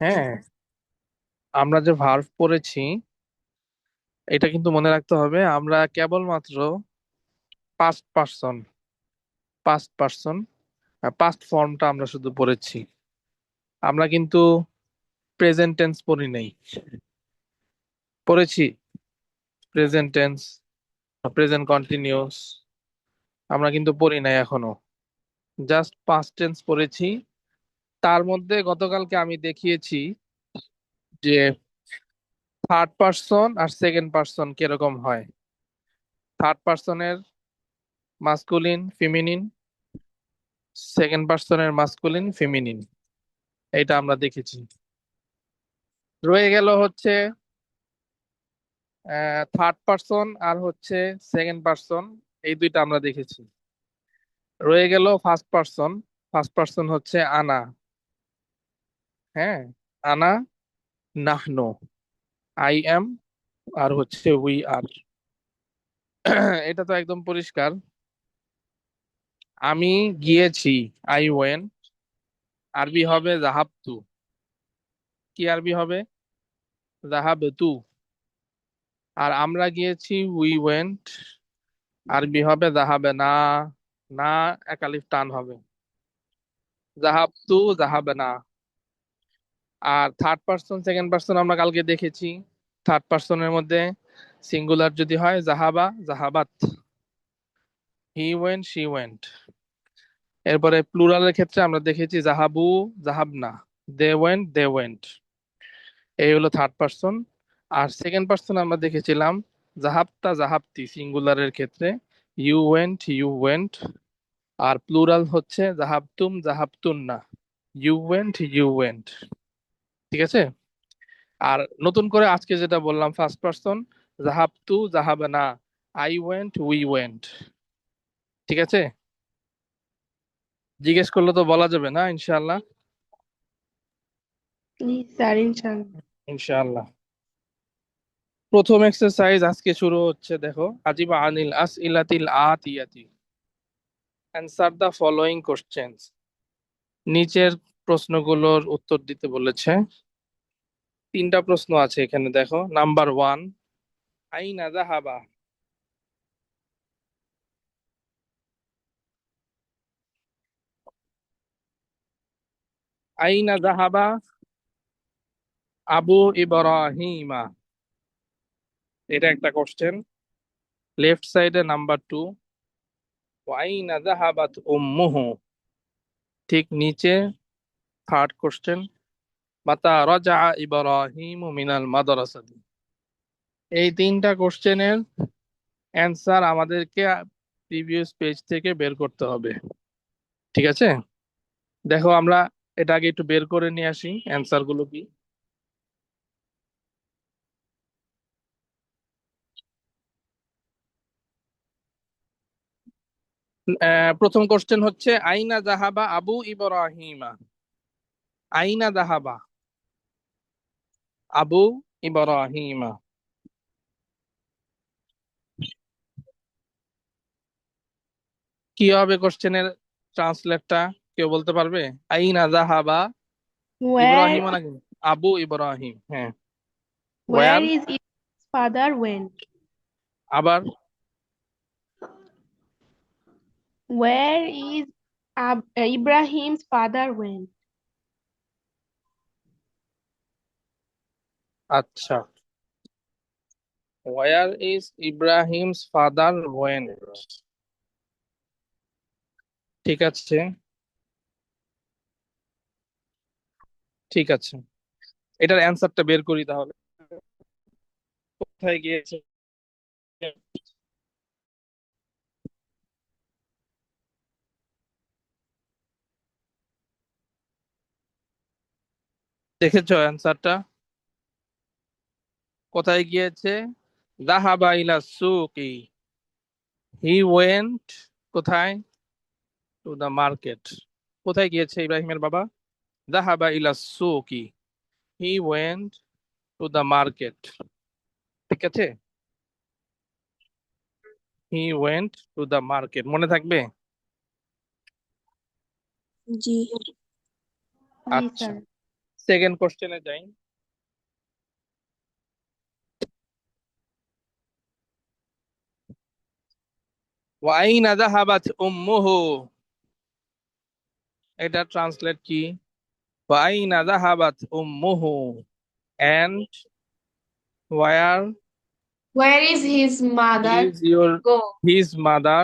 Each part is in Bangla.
হ্যাঁ, আমরা যে ভার্ব পড়েছি এটা কিন্তু মনে রাখতে হবে, আমরা কেবলমাত্র past person, past person, past ফর্মটা আমরা শুধু পড়েছি। আমরা কিন্তু প্রেজেন্ট টেন্স পড়ি নাই। পড়েছি প্রেজেন্ট টেন্স, প্রেজেন্ট কন্টিনিউয়াস, আমরা কিন্তু পড়ি নাই এখনো। জাস্ট পাস্ট টেন্স পড়েছি। তার মধ্যে গতকালকে আমি দেখিয়েছি যে থার্ড পার্সন আর সেকেন্ড পার্সন কিরকম হয়। থার্ড পার্সনের মাস্কুলিন ফিমিনিন, সেকেন্ড পার্সনের মাস্কুলিন ফিমিনিন, এটা আমরা দেখেছি। রয়ে গেল হচ্ছে থার্ড পার্সন আর হচ্ছে সেকেন্ড পার্সন, এই দুইটা আমরা দেখেছি। রয়ে গেল ফার্স্ট পার্সন। ফার্স্ট পার্সন হচ্ছে আনা। হ্যাঁ, আনা, নাহনু, আই এম, আর হচ্ছে উই আর। এটা তো একদম পরিষ্কার। আমি গিয়েছি, আই ওয়েন্ট। আরবি হবে জাহাবতু। কি আরবি হবে? জাহাবতু। আর আমরা গিয়েছি, উই ওয়েন্ট। আরবি হবে জাহাবে না। না, একালিফ টান হবে। জাহাবতু, জাহাবে না। আর থার্ড পার্সন সেকেন্ড পার্সন আমরা কালকে দেখেছি। থার্ড পার্সনের মধ্যে সিঙ্গুলার যদি হয় জাহাবা, জাহাবাত। He went, she went. এরপরে প্লুরালের ক্ষেত্রে আমরা দেখেছি জাহাবু, জাহাবনা। দে ওয়েন্ট, দে ওয়েন্ট। এই হলো থার্ড পার্সন। আর সেকেন্ড পার্সন আমরা দেখেছিলাম জাহাবতা, জাহাবতি সিঙ্গুলারের ক্ষেত্রে ইউ ওয়েন্ট, ইউ ওয়েন্ট। আর প্লুরাল হচ্ছে জাহাবতুম, জাহাবতুন্না। You went, you went. ঠিক আছে। আর নতুন করে আজকে যেটা বললাম ফার্স্ট পার্সন, জাহাবতু, জাহাবানা, আই ওয়েন্ট, উই ওয়েন্ট। ঠিক আছে। জিজ্ঞেস করলে তো বলা যাবে না, ইনশাআল্লাহ। জি স্যার, ইনশাল্লাহ। ইনশাআল্লাহ। প্রথম এক্সারসাইজ আজকে শুরু হচ্ছে, দেখো। আজিবা আনিল আসইলাতিল আতিয়াতি, অ্যানসার দ্য ফলোইং কোশ্চেনস। নিচের প্রশ্নগুলোর উত্তর দিতে বলেছে। তিনটা প্রশ্ন আছে এখানে, দেখো। নাম্বার ওয়ান, আইনা যাহাবা। আইনা যাহাবা আবু ইব্রাহিমা, এটা একটা কোশ্চেন। লেফট সাইডে নাম্বার টু, ওয়াইনা যাহাবাত উম্মুহু। ঠিক নিচে থার্ড কোশ্চেন, মাতা রাজা ইব্রাহিম মিনাল মাদ্রাসাতি। এই তিনটা কোশ্চেনের অ্যান্সার আমাদেরকে প্রিভিয়াস পেজ থেকে বের করতে হবে। ঠিক আছে। দেখো, আমরা এটা আগে একটু বের করে নিয়ে আসি অ্যান্সার গুলো কি। প্রথম কোশ্চেন হচ্ছে আইনা জাহাবা আবু ইব্রাহিমা। আইনা জাহাবা আবু ইব্রাহিমা। কি হবে কোশ্চেনের ট্রান্সলেটটা? কেউ বলতে পারবে? আইনা জাহাবা Where ইব্রাহিম নাকি আবু ইব্রাহিম? হ্যাঁ। where where. is his father went? আবার। Where is Ibrahim's father went? আচ্ছা, war is Ibrahim's father went. ঠিক আছে, ঠিক আছে। এটার অ্যান্সারটা বের করি তাহলে। কোথায় গিয়েছে? দেখেছো অ্যান্সারটা? কোথায় গিয়েছে? যাহাবা ইলা সুকি। হি ওয়েন্ট কোথায়? To the market. কোথায় গিয়েছে ইব্রাহিমের বাবা? যাহাবা ইলা সুকি, he went to the market. ঠিক আছে। He went to the market, মনে থাকবে? জি জি আচ্ছা, স্যার। সেকেন্ড কোশ্চেনে যাই। ওয়াইনা যাহাবাত উম্মুহু, এটা ট্রান্সলেট কি? ওয়াইনা যাহাবাত উম্মুহু, and Where is his mother is your go? his mother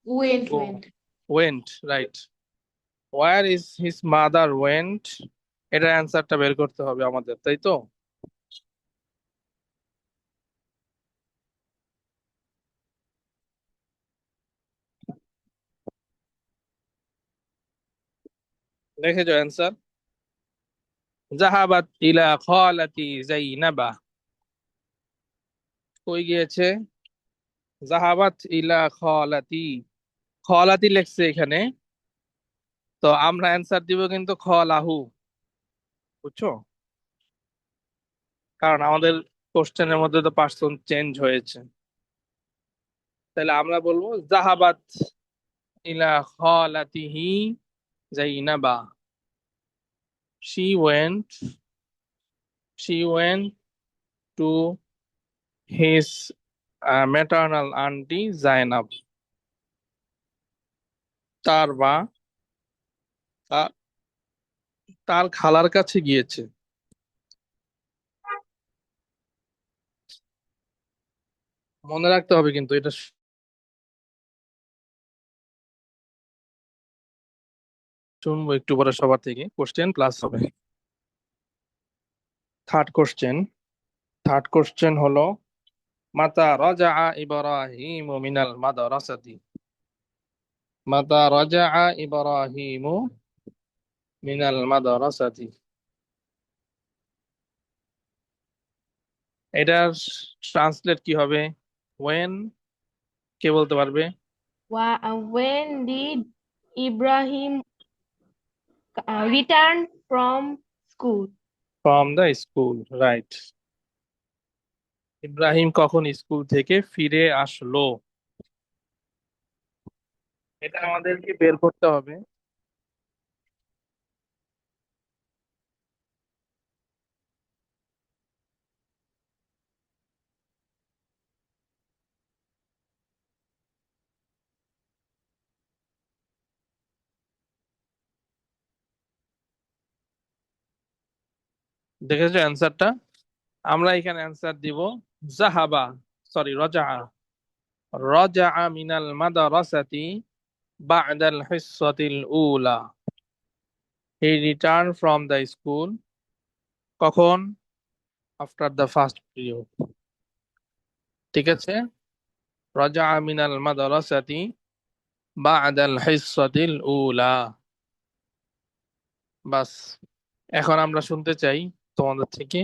Went, go? went. Went, right. Where is his mother went? এটা অ্যান্সারটা বের করতে হবে আমাদের, তাই তো? দেখেছো অ্যান্সার? জাহাবাত ইলা খালাতি জাইনাবা, কই গিয়েছে? জাহাবাত ইলা খালাতি, খালাতি লেখছে এখানে, তো আমরা অ্যান্সার দিব কিন্তু খালাহু, বুঝছো? কারণ আমাদের কোশ্চেনের মধ্যে তো পার্সন চেঞ্জ হয়েছে, তাহলে আমরা বলবো জাহাবাত ইলা খালাতিহি জাইনাবা, she went she went to his maternal auntie Zainab, তার মা তা- তার খালার কাছে গিয়েছে। মনে রাখতে হবে কিন্তু এটা, শুনবো একটু পরে সবার থেকে, কোশ্চেন প্লাস হবে। থার্ড কোশ্চেন, থার্ড কোশ্চেন হলো মাতা রাজা ইব্রাহিম মিনাল মাদ্রাসাতি, মাতা রাজা ইব্রাহিম মিনাল মাদ্রাসাতি, এটার ট্রান্সলেট কি হবে? ওয়েন, কে বলতে পারবে? When did Ibrahim return from school? From the school, right. Ibrahim কখন স্কুল থেকে ফিরে আসলো, এটা আমাদেরকে বের করতে হবে। দেখেছো অ্যান্সারটা? আমরা এখানে অ্যান্সার দিব জাহাবা, সরি রজা, রজা মিনাল মাদ্রাসাতি বা'দাল হিসসাতিল উলা, he return from the school, কখন? আফটার দ্য ফার্স্ট পিরিয়ড, ঠিক আছে? রজা মিনাল মাদ্রাসাতি বা'দাল হিসসাতিল উলা, বাস। এখন আমরা শুনতে চাই তোমাদের থেকে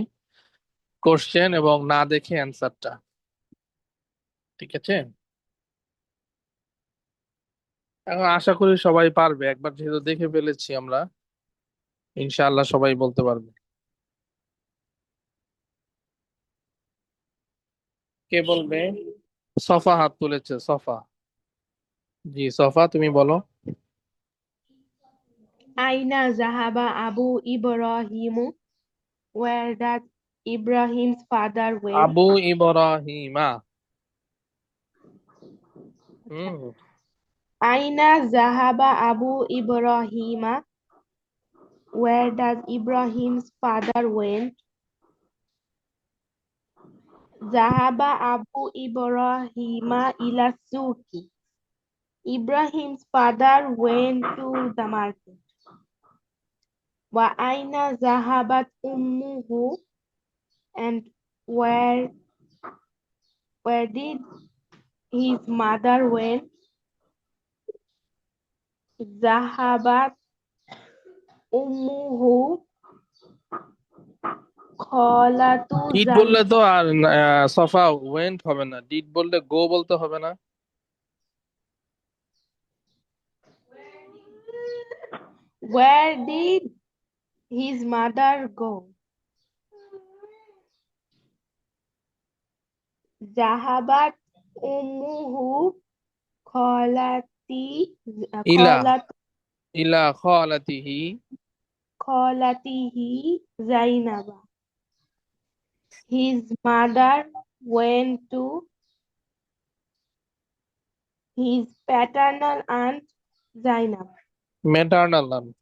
কোশ্চেন এবং না দেখে অ্যান্সারটা, ঠিক আছে? এখন আশা করি সবাই পারবে, একবার যেহেতু দেখে ফেলেছি আমরা, ইনশাআল্লাহ সবাই বলতে পারবে। কে বলবে? সফা হাত তুলেছে, সফা। জি সফা, তুমি বলো। Aina Zahaba Abu Ibrahim? Where does Ibrahim's father went? আবু ইব্রাহিমা, হুম, Aina Zahaba Abu Ibrahim? Where does Ibrahim's father went? Zahaba Abu Ibrahim ila suki. Ibrahim's father went to the market. Wa aina zahabat ummuhu? And where did his mother went? Zahabat ummuhu khalatu did বললে তো আর সফা ওয়েন্ট হবে না, ডিড বললে গো বলতে হবে না? Where did his mother go? Zahabat ummuhu khalati ইলা, khalat ইলা খালাতিহি خالته زينب. His mother went to his paternal aunt Zainab. Maternal aunt.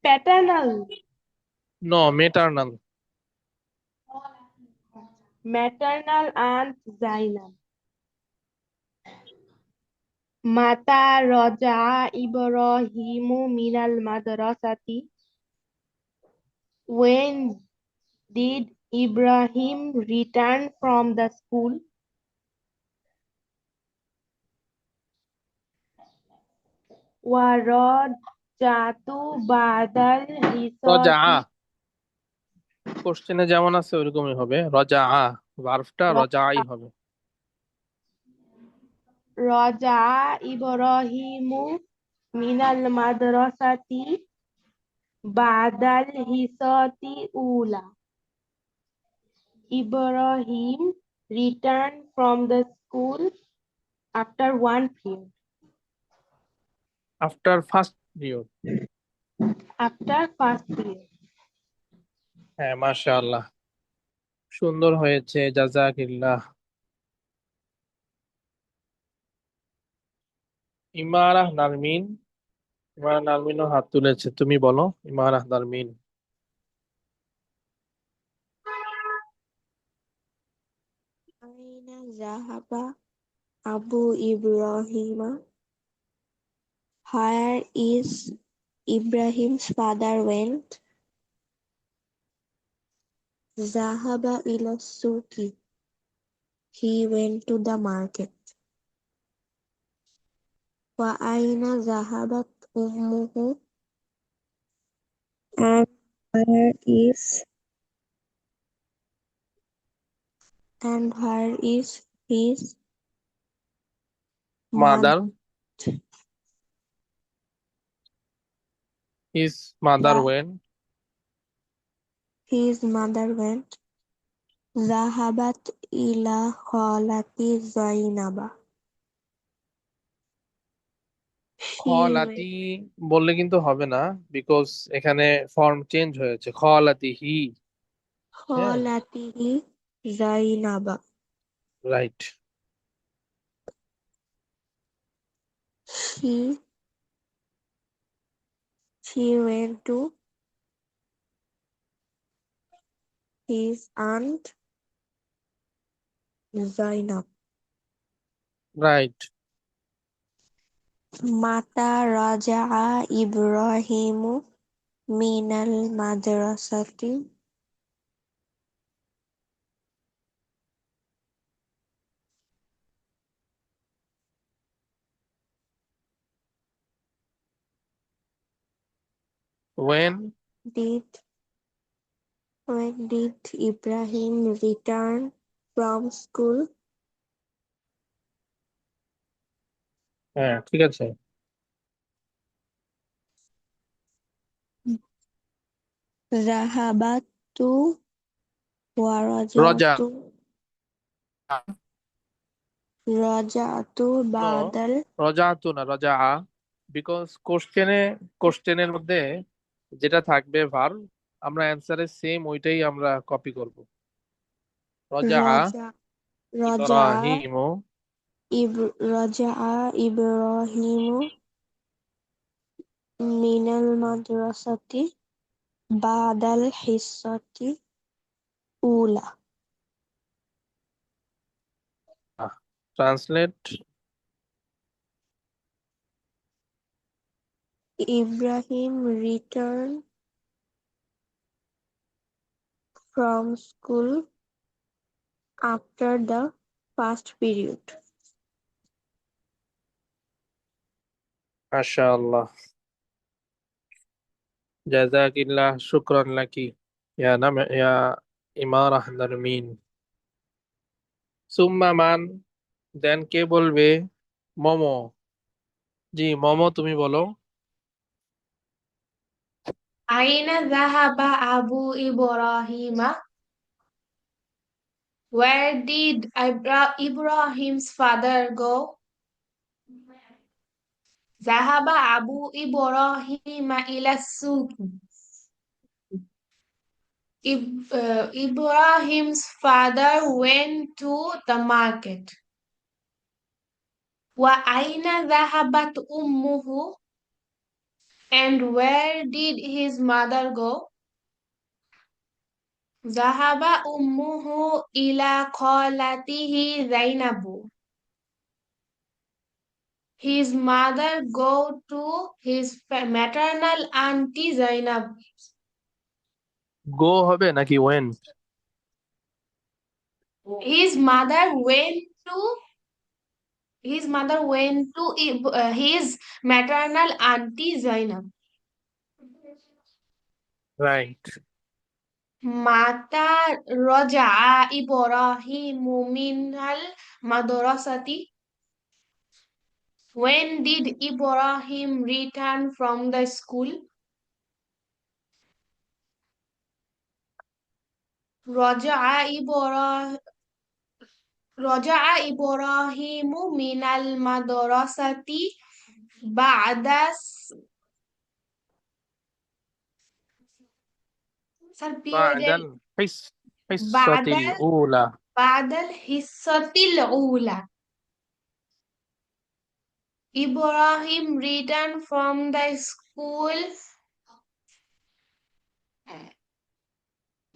Paternal, No, maternal. maternal aunt Zainab. Mata raja Ibrahimu minal madrasati. When did Ibrahim return from the school? Warajatu badal Raza hisati. কোশ্চেনে যেমন আছে ওইরকমই হবে, রজা ভার্বটা রজাই হবে। Raja Ibrahimu minal madrasati badal hisati ula. Ibrahim returned from the school after one period. After first period. After first period. হ্যাঁ, মাশাআল্লাহ, সুন্দর হয়েছে, জাযাকিল্লাহ। ইমারাহ নারমিন, ইমারাহ নারমিনও হাত তুলেছে, তুমি বলো ইমারাহ নারমিন। Aina zahaba Abu Ibrahima? Where is Ibrahim's father went? Zahaba ila suki. He went to the market. Wa aina zahabat ummuhu? And where is his mother, mother? His mother Wa- went. His mother went. Zahabat ila khalati Zainaba. She খলাতি বললে কিন্তু হবে না, বিকজ এখানে ফর্ম চেঞ্জ হয়েছে, খলাতি হি। হ্যাঁ, khalatihi Zainaba. Right. She went to his aunt Zainab. Right. Mata raja'a Ibrahimu minal madrasati. when When did Ibrahim return from school? হ্যাঁ, ঠিক আছে। Zahabatu wa রজা, raja'tu নো, ba'dal রজা তো না, রজা, বিকজ কোশ্চেনের মধ্যে যেটা থাকবে ভার্ব, আমরা অ্যান্সারে সেম ওইটাই আমরা কপি করব। রজা raja raja'a ইব্রাহিমু raja'a Ibrahimu minal madrasati ba'dal hissati ula. Translate. Ibrahim returned from school after the first period. মাশাআল্লাহ, জাযাকিল্লাহ, শুকরান লাকি, ইয়া ইমারাহ নারমিন। সুম্মা মান, দেন কে বলবে? মমো। জি মমো, তুমি বলো। Aina dhahaba Abu Ibrahima? Where did Ibrahim's father go? ذهب أبو إبراهيم إلى السوق. Ibrahim's father went to the market. وأين ذهبت أمه? And where did his mother go? ذهب أمه إلى خالته زينب. His mother go to his maternal auntie Zainab. গো হবে নাকি went? His mother went to his maternal auntie Zainab. Right. Mata raja'a Ibrahimu minal madrasati. When did Ibrahim return from the school? Raja'a Ibrahimu minal madrasati ba'da بعد period الحصة الأولى. بعد الحصة الأولى. Ibrahim returned from the school.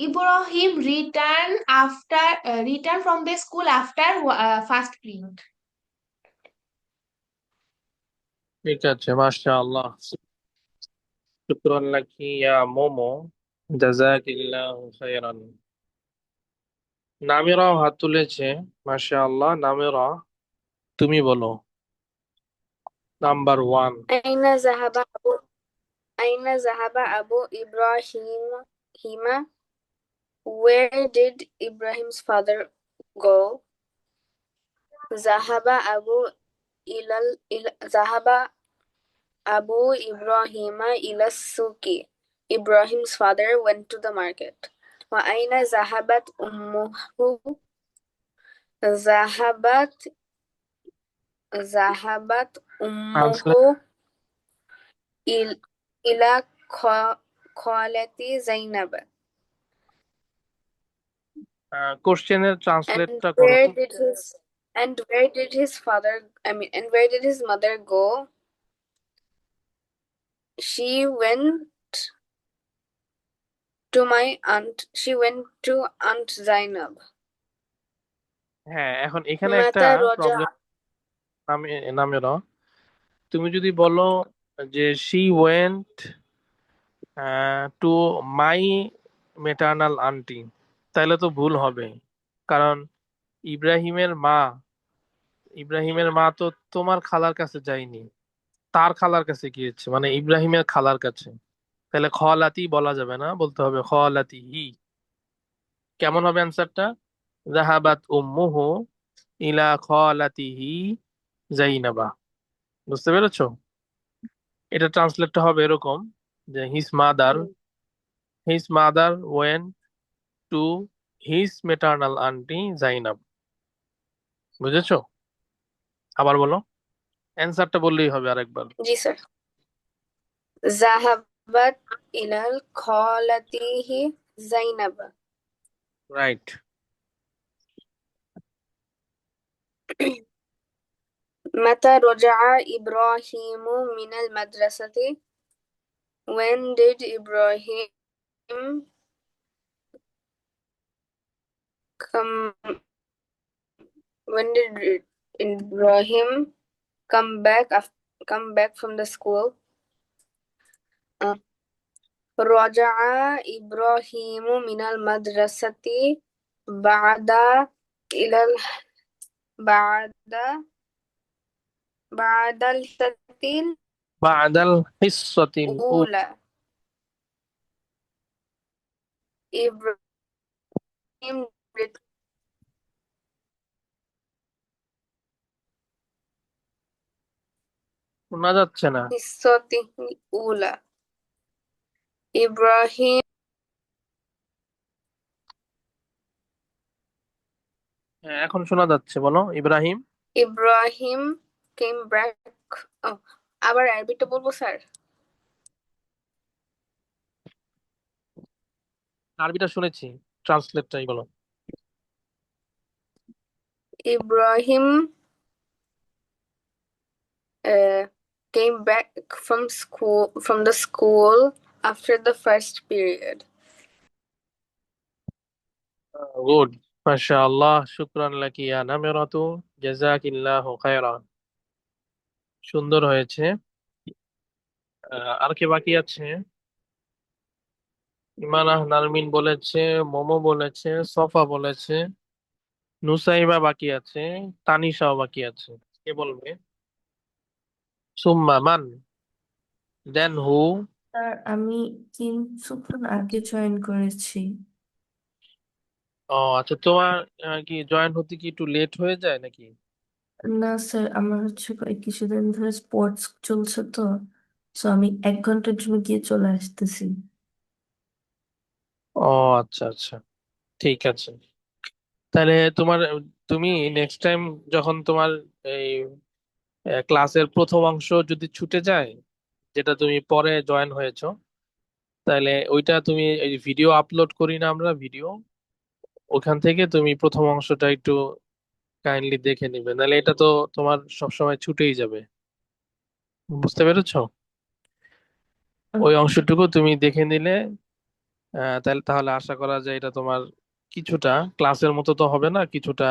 Ibrahim returned from the school after first period. ঠিক আছে, মাশাআল্লাহ। শুকরান লাকি ইয়া মোমো, জাযাকিল্লাহু খাইরান। নামিরাও হাত তুলেছে, মাশাআল্লাহ। নামিরা, তুমি বলো number 1। أين ذهب أبو إبراهيم؟ Where did Ibrahim's father go? ذهب أبو إبراهيم إلى السوق. Ibrahim's father went to the market. وأين ذهبت أمه? ذهبت أمه إلى خالتي زينب. কোশ্চেনের ট্রান্সলেটটা And করো তো। where did his mother go? She went to Aunt Zainab. হ্যাঁ, এখন এখানে একটা متى رجع প্রবলেম। নামিরা, তুমি যদি বলো যে she went to my maternal aunty, তাহলে তো ভুল হবে। কারণ ইব্রাহিমের মা তো তোমার খালার কাছে যায়নি, তার খালার কাছে গিয়েছে, মানে ইব্রাহিমের খালার কাছে। তাহলে খলাতি বলা যাবে না, বলতে হবে খলাতি হি। কেমন হবে অ্যান্সারটা? যাহাবাত উম্মুহু ইলা খলাতিহি জাইনাবা। বুঝতে পেরেছো? এটা ট্রান্সলেটটা হবে এরকম যে his mother went to his maternal aunty Zainab. বুঝেছো? আবার বলো, অ্যান্সারটা বললেই হবে আরেকবার। জি sir. ذهبت إلى خالته زينب. Right. متى رجع إبراهيم من المدرسة? When did Ibrahim come back from the school? رجع إبراهيم من المدرسة بعد الحصة بعد الحصة الأولى. الأولى. إبراهيم শোনা যাচ্ছে না। الحصة الأولى. Ibrahim হ্যাঁ, এখন শোনা যাচ্ছে, বলো Ibrahim. Ibrahim came back. Oh, আবার আরবিটা বলবো স্যার? আরবিটা শুনেছি, ট্রান্সলেটটাই বলো। Ibrahim uh, came back from the school after the first period. Good, মাশাআল্লাহ, শুকরান লাকি ইয়া নামিরাতু, জাযাকিল্লাহু খায়রান। সুন্দর হয়েছে। আর কে বাকি আছে? ইমানাহ নারমিন বলেছে, মোমো বলেছে, সফা বলেছে, নুসাইবা বাকি আছে, তানিশাও বাকি আছে। কে বলবে? সুম্মা মান, দেন হু? স্যার আমি কিছুক্ষণ আগে জয়েন করেছি। ও আচ্ছা, তোমার কি জয়েন হতে কি একটু লেট হয়ে যায় নাকি? না স্যার, আমার কিছুদিন ধরে স্পোর্টস চলছে তো, তো আমি 1 ঘন্টার জন্য গিয়ে চলে আসতেছি। ও আচ্ছা আচ্ছা, ঠিক আছে। তাহলে তুমি নেক্সট টাইম যখন তোমার এই ক্লাসের প্রথম অংশ যদি ছুটে যায়, যেটা তুমি পরে জয়েন হয়েছো, তাহলে ওইটা তুমি এই ভিডিও আপলোড করি না আমরা, ভিডিও, ওখান থেকে তুমি প্রথম অংশটা একটু কাইন্ডলি দেখে নিবে, নাহলে এটা তো তোমার সবসময় ছুটেই যাবে। বুঝতে পেরেছো? ওই অংশটুকু তুমি দেখে নিলে তাহলে তাহলে আশা করা যায় এটা তোমার কিছুটা ক্লাসের মতো তো হবে না, কিছুটা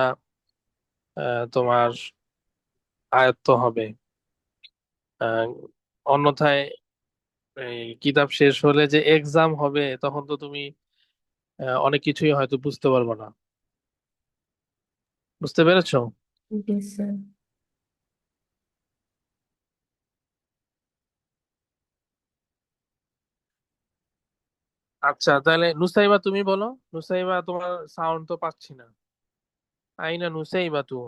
তোমার আয়ত্ত হবে। আহ, অন্যথায় এই কিতাব শেষ হলে যে এক্সাম হবে, তখন তো তুমি অনেক কিছুই হয়তো বুঝতে পারবে না। বুঝতে পেরেছো? জি স্যার। আচ্ছা, তাহলে নুসাইবা তুমি বলো। নুসাইবা, তোমার সাউন্ড তো পাচ্ছি না। আইনা নুসাইবা তু,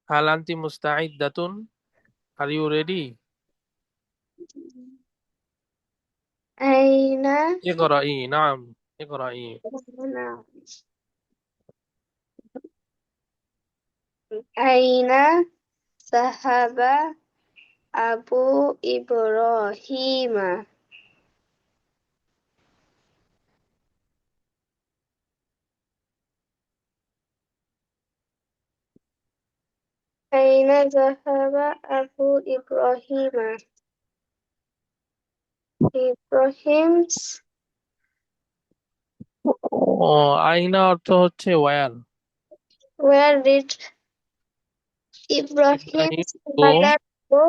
হাল আনতি মুস্তাইদ্দাতুন, আর ইউ রেডি? أين ইকরাই, নাম, ইকরাই। أين ذهب أبو إبراهيم؟ أين ذهب أبو إبراهيم؟ Ibrahim's ও, আইনা অর্থ হচ্ছে where. where did Ibrahim Ibrahim's go, father go?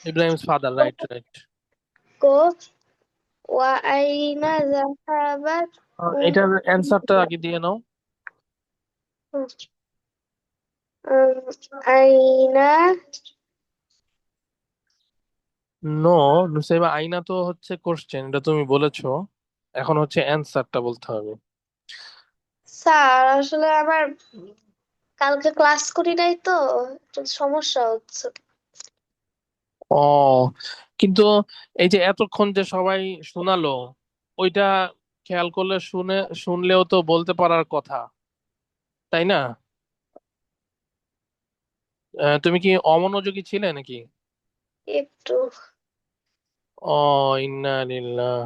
Ibrahim's father, right right. Go وأين ذهبت এটার অ্যান্সারটা আগে দিয়ে নাও। أين নো, নুসাইবা, আইনা তো হচ্ছে কোশ্চেন, এটা তুমি বলেছো, এখন হচ্ছে অ্যান্সারটা বলতে হবে। স্যার আসলে আমার কালকে ক্লাস করি নাই তো একটু সমস্যা হচ্ছে। ও, কিন্তু এই যে এতক্ষণ যে সবাই শোনালো, ওইটা খেয়াল করলে শুনলেও তো বলতে পারার কথা, তাই না? তুমি কি অমনোযোগী ছিলে নাকি? একটু ও, ইন্না লিল্লাহ,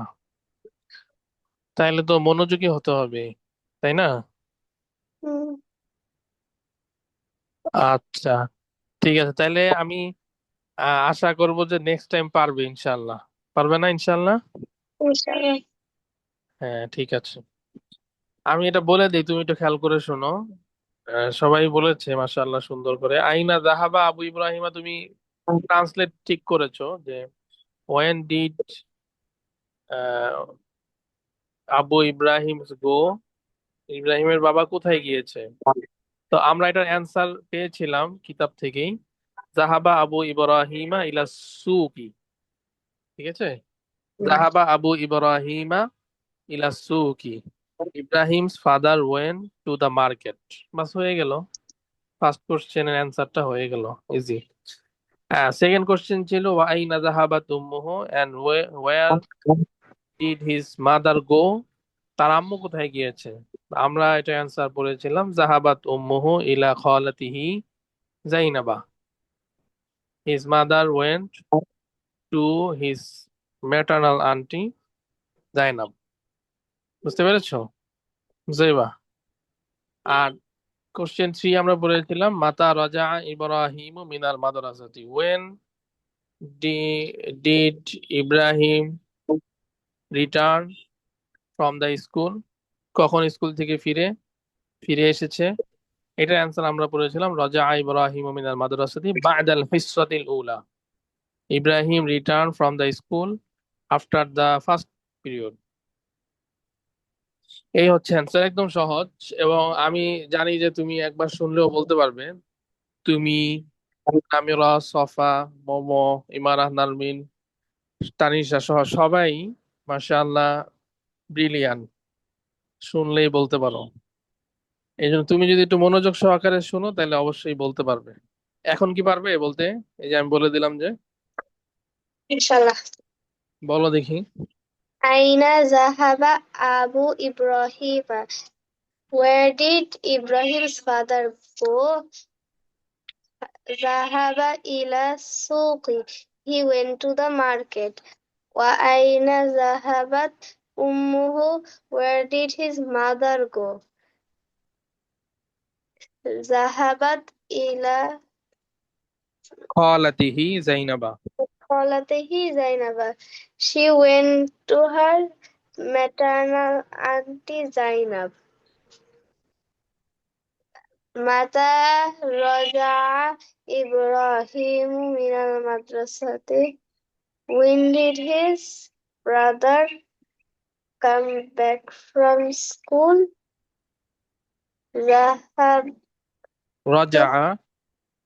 তাইলে তো মনোযোগী হতে হবে, তাই না? হুম, আচ্ছা, ঠিক আছে, তাইলে আমি আশা করব যে নেক্সট টাইম পারবে ইনশাল্লাহ। পারবে না ইনশাল্লাহ? ইনশাআল্লাহ। হ্যাঁ, ঠিক আছে। আমি এটা বলে দিই, তুমি একটু খেয়াল করে শোনো। সবাই বলেছে মাশাআল্লাহ সুন্দর করে। আইনা জাহাবা আবু ইব্রাহিমা, তুমি ট্রান্সলেট ঠিক করেছো যে ওয়েন ডিড আবু ইব্রাহিম গো, ইব্রাহিমের বাবা কোথায় গিয়েছে। তো আমরা এটার অ্যান্সার পেয়েছিলাম কিতাব থেকেই, জাহাবা আবু ইব্রাহিমা ইলা সুকি। ঠিক আছে, জাহাবা আবু ইব্রাহিমা ইলা সুকি, Ibrahim's father went to the market. বাস হয়ে গেল, ফার্স্ট কোশ্চেনের অ্যান্সারটা হয়ে গেল, ইজি। হ্যাঁ, সেকেন্ড কোশ্চেন ছিল আইনা যাহাবাত উম্মুহু, and where did his mother go, তার আম্মু কোথায় গিয়েছে। আমরা এটা অ্যান্সার বলেছিলাম জাহাবাত উম্মুহু ইলা খালাতিহি জাইনাবা। His mother went to his maternal auntie Zainab. বুঝতে পেরেছো জৈবা? আর কোশ্চেন 3 আমরা বলেছিলাম মাতা রাজা ইব্রাহিম মিনাল মাদ্রাসাতি, when did Ibrahim return from the school? কখন স্কুল থেকে ফিরে এসেছে? এটার অ্যান্সার আমরা পড়েছিলাম রাজা ইব্রাহিম মিনাল মাদ্রাসাতি বা'দাল হিসসাতিল উলা। Ibrahim return from the school after the first period. এই হচ্ছে অ্যান্সার, একদম সহজ। এবং আমি জানি যে তুমি একবার শুনলেও বলতে পারবে। তুমি, আমিরা, সফা, মোমো, ইমারাহ, নারমিন, তানিশা সহ সবাই মাশাআল্লাহ ব্রিলিয়ান, শুনলেই বলতে পারো। এই জন্য তুমি যদি একটু মনোযোগ সহকারে শুনো তাহলে অবশ্যই বলতে পারবে। এখন কি পারবে বলতে? এই যে আমি বলে দিলাম যে, ইনশাল্লাহ। বলো দেখি। আইনা জাহাবা Abu Ibrahim, where did Ibrahim's father go? Zahaba ila suqi, he went to the market. Wa aina zahabat ummuhu, where did his mother go? Zahabat ila খালাতিহি জাইনাবা। khalatihi Zainaba, she went to her maternal auntie Zainab. Mata raja'a Ibrahimu minal madrasati, when did his brother come back from school? ذهب রাজা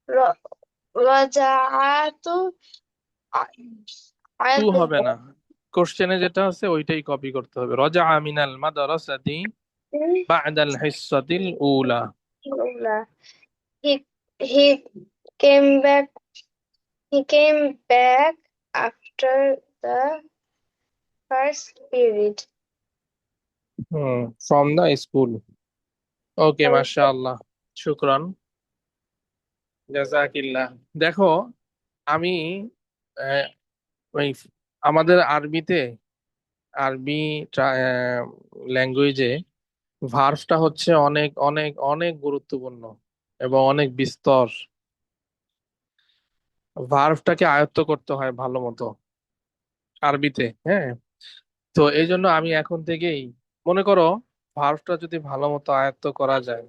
ر- رجعت তু হবে না, কোশ্চেনে যেটা আছে ওইটাই কপি করতে হবে। রাজা মিনাল মাদ্রাসাতি বা'দাল হিসসাতিল উলা। الأولى. He he came back he came back after the first period. From the school. Okay, মাশাআল্লাহ, শুকরান, জাযাকিল্লাহ। দেখো, আমি আহ, ওই আমাদের আরবি ল্যাঙ্গুয়েজে ভার্বটা হচ্ছে অনেক অনেক অনেক গুরুত্বপূর্ণ এবং অনেক বিস্তর। ভার্বটাকে আয়ত্ত করতে হয় ভালো মতো আরবিতে, হ্যাঁ। তো এই জন্য আমি এখন থেকেই মনে করো ভার্বটা যদি ভালো মতো আয়ত্ত করা যায়,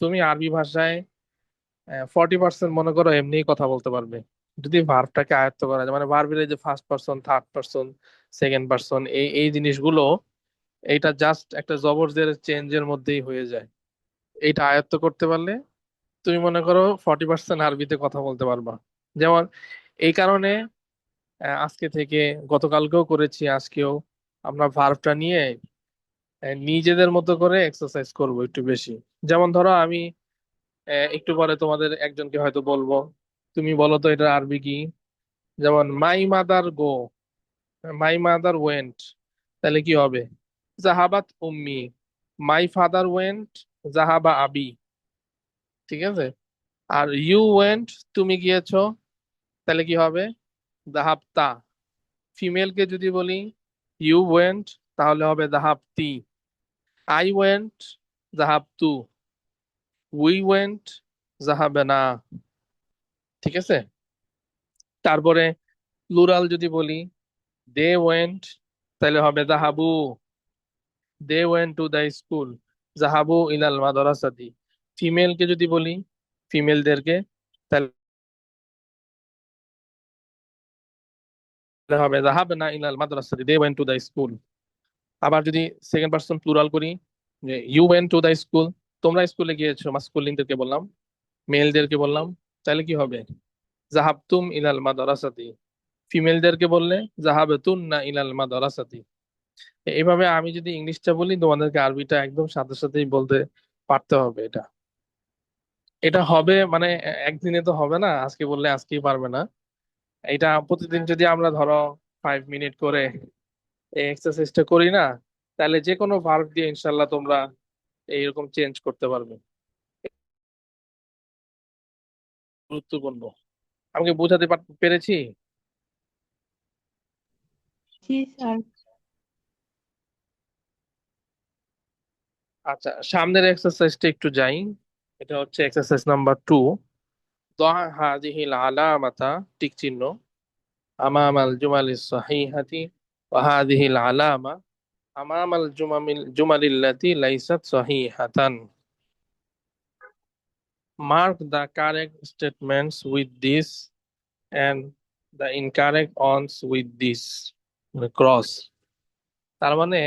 তুমি আরবি ভাষায় 40% মনে করো এমনিই কথা বলতে পারবে। যদি ভার্বটাকে আয়ত্ত করা যায়, মানে ভার্বের এই যে first person, third person, second person, এই এই জিনিসগুলো, এইটা জাস্ট একটা জবর জের চেঞ্জের মধ্যেই হয়ে যায়। এইটা আয়ত্ত করতে পারলে তুমি মনে করো 40% আরবিতে কথা বলতে পারবা। যেমন এই কারণে আজকে থেকে, গতকালকেও করেছি, আজকেও আমরা ভার্বটা নিয়ে নিজেদের মতো করে এক্সারসাইজ করব একটু বেশি। যেমন ধরো আমি একটু পরে তোমাদের একজনকে হয়তো বলবো, তুমি বলো তো এটা আরবি কি। যেমন my mother go, my mother went, তাহলে কি হবে? জাহাবাত উম্মি। মাই ফাদার ওয়েন্ট, জাহাবা আবি। ঠিক আছে? আর ইউ ওয়েন্ট, তুমি গিয়েছো, তাহলে কি হবে? জাহাবতা। ফিমেলকে যদি বলি ইউ ওয়েন্ট, তাহলে হবে জাহাবতি। আই ওয়েন্ট, জাহাবতু। উই ওয়েন্ট, জাহাবেনা। ঠিক আছে? তারপরে প্লুরাল যদি বলি দে ওয়েন্ট, তাহলে হবে জাহাবু। They went to the school, জাহাবু ইলাল মাদ্রাসাতি। ফিমেলকে যদি বলি, ফিমেলদেরকে, তাহলে হবে জাহাবনা ইলাল মাদ্রাসাতি, they went to the school. আবার যদি সেকেন্ড পারসন প্লুরাল করি, যে you went to the school, তোমরা স্কুলে গিয়েছো, মাস্কুলিনদেরকে বললাম, মেলদেরকে বললাম, তাহলে কি হবে? জাহাবতুম ইলাল মাদ্রাসাতি। ফিমেলদেরকে বললে জাহাবতুন্না ইলাল মাদ্রাসাতি। এইভাবে আমি যদি ইংলিশটা বলি, তোমাদেরকে আরবিটা একদম সাথে সাথেই বলতে পারতে হবে। এটা এটা হবে মানে একদিনে তো হবে না, আজকে বললে আজকেই পারবে না। এটা প্রতিদিন যদি আমরা ধরো 5 মিনিট করে এই এক্সারসাইজটা করি না, তাহলে যে কোনো ভার্ব দিয়ে ইনশাল্লাহ তোমরা এইরকম চেঞ্জ করতে পারবে। গুরুত্বপূর্ণ। আমাকে বোঝাতে পেরেছি? জি স্যার। আচ্ছা, সামনের এক্সারসাইজটা একটু যাই। এটা হচ্ছে এক্সারসাইজ নাম্বার 2। ضع هذه العلامة টিক চিহ্ন أمام الجمل الصحيحة وهذه العلامة أمام الجمل التي ليست صحيحة. Mark the correct statements with this and the incorrect ones with this cross. তার মানে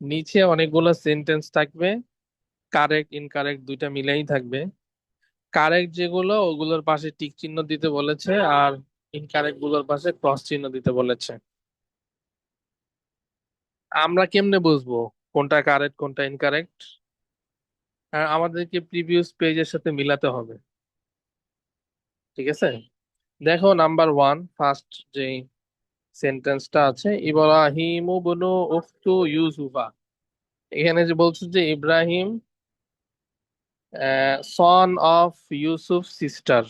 নিচে অনেকগুলো সেন্টেন্স থাকবে, কারেক্ট ইনকারেক্ট দুইটা মিলেই থাকবে। কারেক্ট যেগুলো ওগুলোর পাশে টিক চিহ্ন দিতে বলেছে, আর ইনকারেক্ট গুলোর পাশে ক্রস চিহ্ন দিতে বলেছে। আমরা কেমনে বুঝবো কোনটা কারেক্ট কোনটা ইনকারেক্ট? আমাদেরকে প্রিভিয়াস পেজের সাথে মিলাতে হবে। ঠিক আছে, দেখো নাম্বার 1 ফার্স্ট যে সেন্টেন্সটা আছে, ইব্রাহিম ইবনু উখতু ইউসুফা। এখানে যে বলছে যে Ibrahim son of Yusuf sister,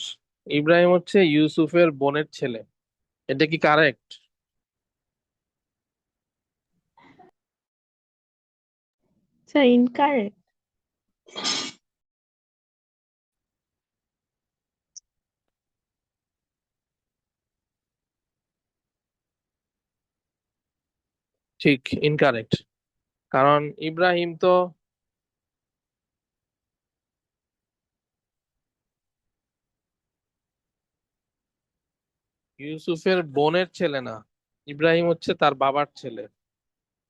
Ibrahim হচ্ছে ইউসুফের বোনের ছেলে। এটা কি কারেক্ট? Sir incorrect. ঠিক, ইনকারেক্ট। কারণ ইব্রাহিম তো ইউসুফের বোনের ছেলে না, ইব্রাহিম হচ্ছে তার বাবার ছেলে,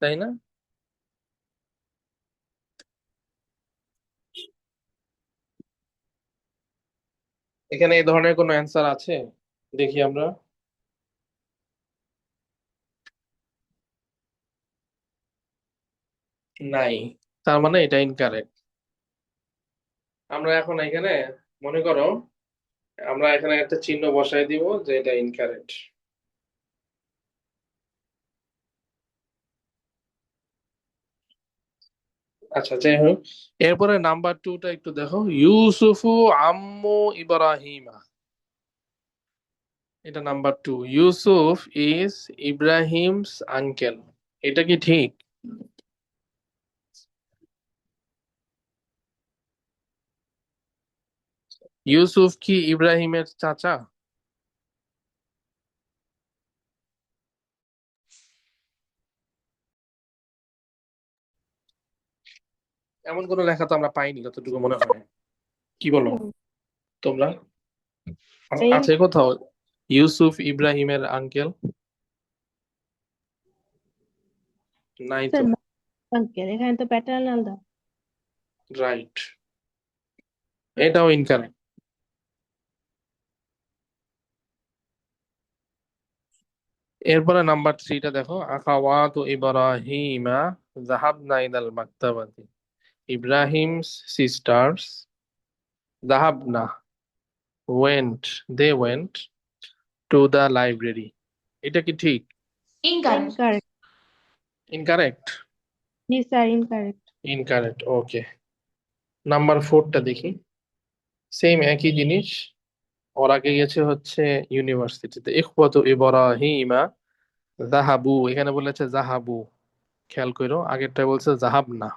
তাই না? এখানে এই ধরনের কোনো অ্যান্সার আছে? দেখি আমরা। নাই, তার মানে এটা ইনকারেক্ট। আমরা এখন এখানে মনে করো আমরা এখানে একটা চিহ্ন বসাই দিব যে এটা ইনকারেক্ট। আচ্ছা, যাই হোক, এরপরে নাম্বার 2টা একটু দেখো, ইউসুফু আম্মু ইব্রাহিমা। এটা number 2, Yusuf is Ibrahim's uncle. এটা কি ঠিক? ইউসুফ কি ইব্রাহিমের চাচা? এমন কোনো লেখা তো আমরা পাইনি যতটুকু মনে হয়। কি বলো তোমরা? আছে কোথাও ইউসুফ ইব্রাহিমের আঙ্কেল? নাই তো। আঙ্কেল এখানে তো প্যাটার্নাল দাও। রাইট, এটাও ইনকারেক্ট। এরপরে নাম্বার 3টা দেখো, আখাওয়াতু ইব্রাহিমা যাহাবনা ইলাল মাকতাবাতি। ইব্রাহিমস সিস্টার্স যাহাবনা went they went to the library. এটা কি ঠিক? ইনকারেক্ট। ইনকারেক্ট। ইনকারেক্ট। জি sir incorrect. Incorrect, okay. Number 4টা দেখি, সেম একই জিনিস। ওর আগে গেছে হচ্ছে ইউনিভার্সিটিতে, ইখওয়াতু ইব্রাহিমা যাহাবু, এখানে বলেছে যাহাবু। খেয়াল করো, আগেরটা বলছে যাহাবনা।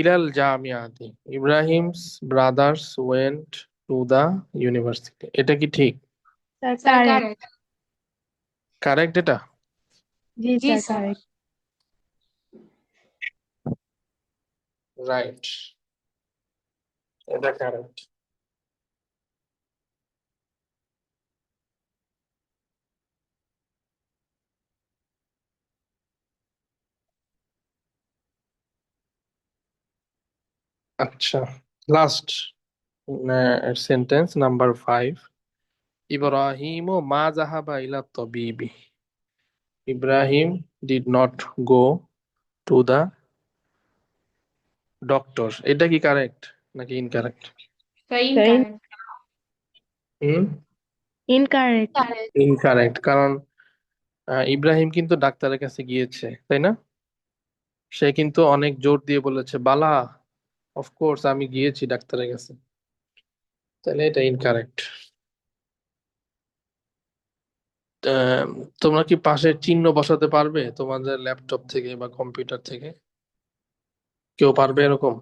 ইলাল জামিয়াতি, Ibrahim's brothers went to the university. এটা কি ঠিক? Sir correct. কারেক্ট এটা? জি স্যার কারেক্ট। রাইট, এটা কারেক্ট। আচ্ছা, লাস্ট সেন্টেন্স নাম্বার 5, ইব্রাহিম মা যাহাবা ইলা তবিবি। Ibrahim did not go to the doctor. এটা কি কারেক্ট নাকি ইনকারেক্ট? হুম, ইনকারেক্ট। ইনকারেক্ট। কারণ ইব্রাহিম কিন্তু ডাক্তারের কাছে গিয়েছে, তাই না? সে কিন্তু অনেক জোর দিয়ে বলেছে বালা, অফকোর্স আমি গিয়েছি ডাক্তারের কাছে। তাহলে এটা ইনকারেক্ট। আহ, তোমরা কি পাশে চিহ্ন বসাতে পারবে তোমাদের ল্যাপটপ থেকে বা কম্পিউটার থেকে? কেউ পারবে এরকম?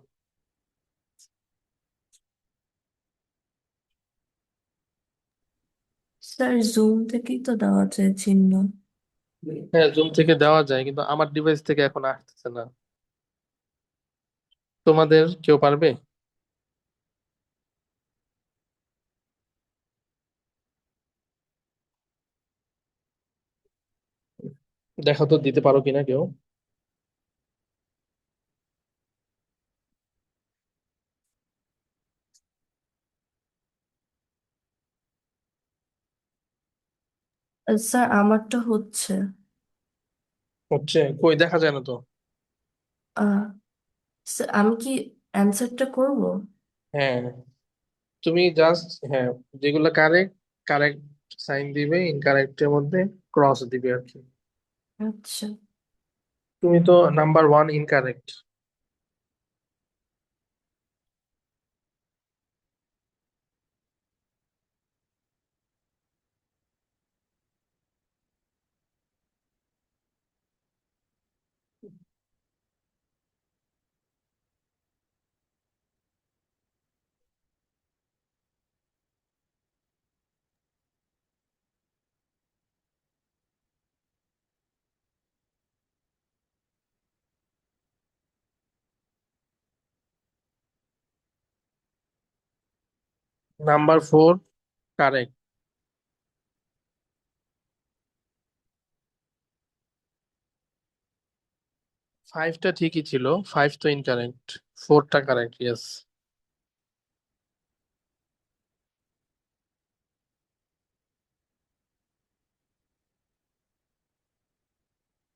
স্যার জুম থেকেই তো দেওয়া যায় চিহ্ন। হ্যাঁ, জুম থেকে দেওয়া যায়, কিন্তু আমার ডিভাইস থেকে এখন আসতেছে না। তোমাদের কেউ পারবে? দেখো তো দিতে পারো কিনা কেউ। স্যার আমারটা হচ্ছে। হচ্ছে? কই দেখা যায় না তো। আহ স্যার আমি কি অ্যান্সারটা করব? হ্যাঁ, তুমি জাস্ট, হ্যাঁ, যেগুলো কারেক্ট, কারেক্ট সাইন দিবে, ইনকারেক্টের মধ্যে ক্রস দিবে আর কি। আচ্ছা। তুমি তো number one incorrect. Number four correct. ফাইভটা ঠিকই ছিল, ফাইভ তো ইনকারেক্ট, ফোরটা কারেক্ট, ইয়েস।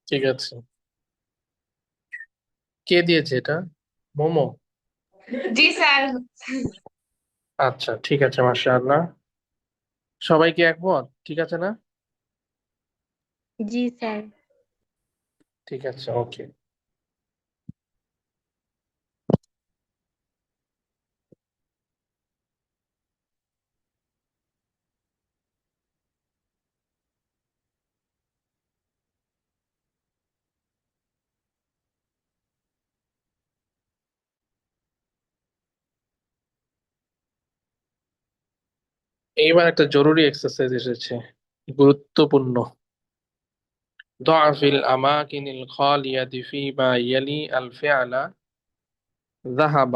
ঠিক আছে। কে দিয়েছে এটা? মোমো? জি স্যার। আচ্ছা, ঠিক আছে, মাশাআল্লাহ। সবাই কি একমত? ঠিক আছে না? জি স্যার। ঠিক আছে, ওকে। এইবার একটা জরুরি এক্সারসাইজ এসেছে, গুরুত্বপূর্ণ। ضع في الأماكن الخالية فيما يلي الفعل ذهب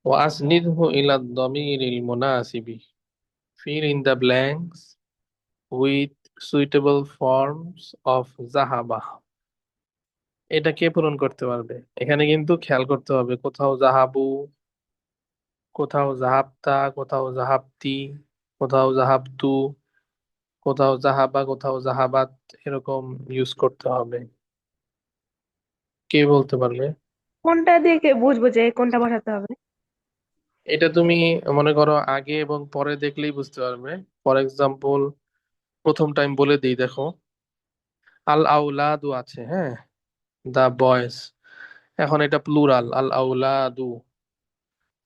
وأسنده إلى الضمير المناسب. Fill in the blanks with suitable forms of ذهب. এটা কে পূরণ করতে পারবে? এখানে কিন্তু খেয়াল করতে হবে, কোথাও জাহাবু, কোথাও জাহাবতা, কোথাও জাহাবতি, কোথাও জাহাবতু, কোথাও জাহাবা, কোথাও জাহাবাত, এরকম ইউজ করতে হবে। কে বলতে পারবে? কোনটা দেখে বুঝবো যে কোনটা বসাতে হবে? এটা তুমি মনে করো আগে এবং পরে দেখলেই বুঝতে পারবে। ফর এক্সাম্পল, প্রথম টাইম বলে দিই, দেখো, আল আউলাদু আছে, হ্যাঁ, দা বয়েজ। এখন এটা প্লুরাল, আল আউলাদু,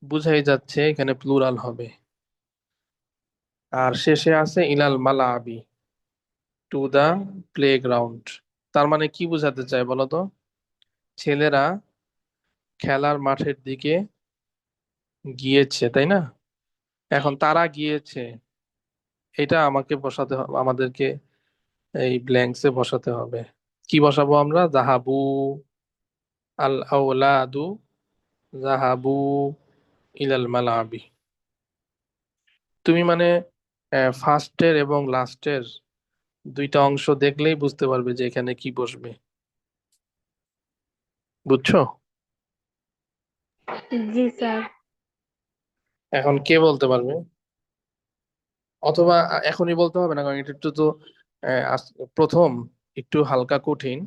বুঝাই যাচ্ছে এখানে প্লুরাল হবে। আর শেষে আছে ইলাল মালাবি, টু দা প্লে গ্রাউন্ড। তার মানে কি বোঝাতে চায় বলো তো? ছেলেরা খেলার মাঠের দিকে গিয়েছে, তাই না? এখন তারা গিয়েছে, এটা আমাকে বসাতে হবে, আমাদেরকে এই ব্ল্যাঙ্কসে বসাতে হবে। কি বসাবো আমরা? জাহাবু, আল আউলাদু জাহাবু ইলাল মালাবি। তুমি মানে ফার্স্টের এবং লাস্টের দুইটা অংশ দেখলেই বুঝতে পারবে যে এখানে কি বসবে। বুঝছো? জি স্যার। এখন কে বলতে পারবে? অথবা এখনই বলতে হবে না, কারণ এটা একটু তো প্রথম, একটু হালকা কঠিন।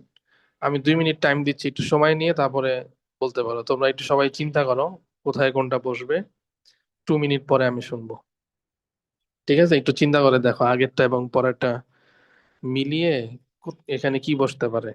আমি 2 মিনিট টাইম দিচ্ছি, একটু সময় নিয়ে তারপরে বলতে পারো। তোমরা একটু সবাই চিন্তা করো কোথায় কোনটা বসবে। 2 মিনিট পরে আমি শুনবো। ঠিক আছে, একটু চিন্তা করে দেখো আগেরটা এবং পরেরটা মিলিয়ে এখানে কি বসতে পারে।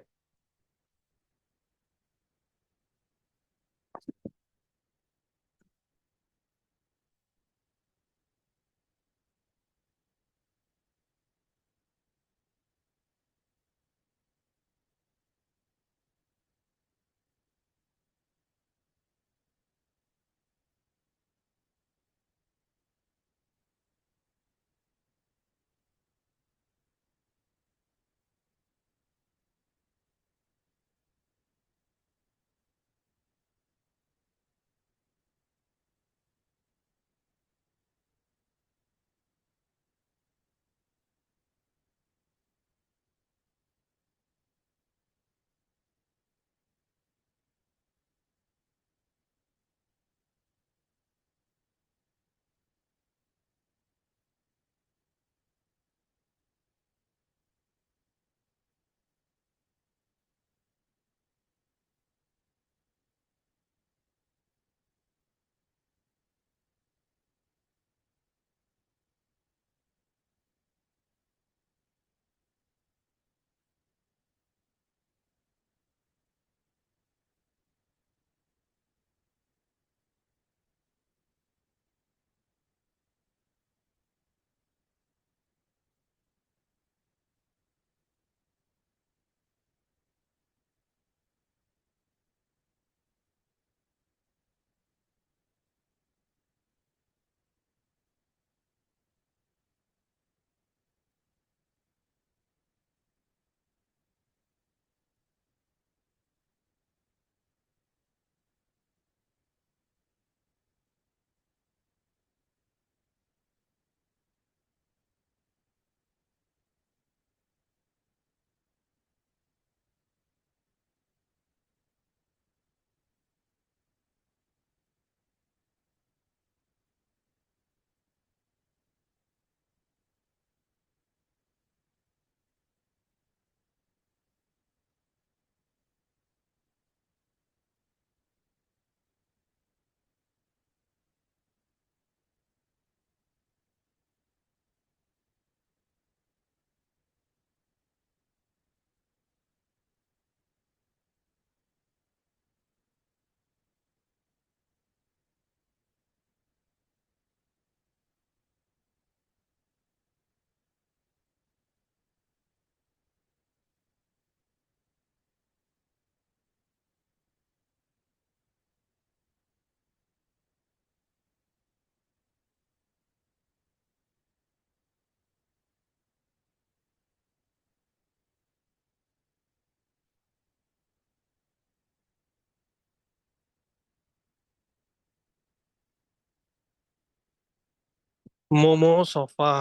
মোমো সফা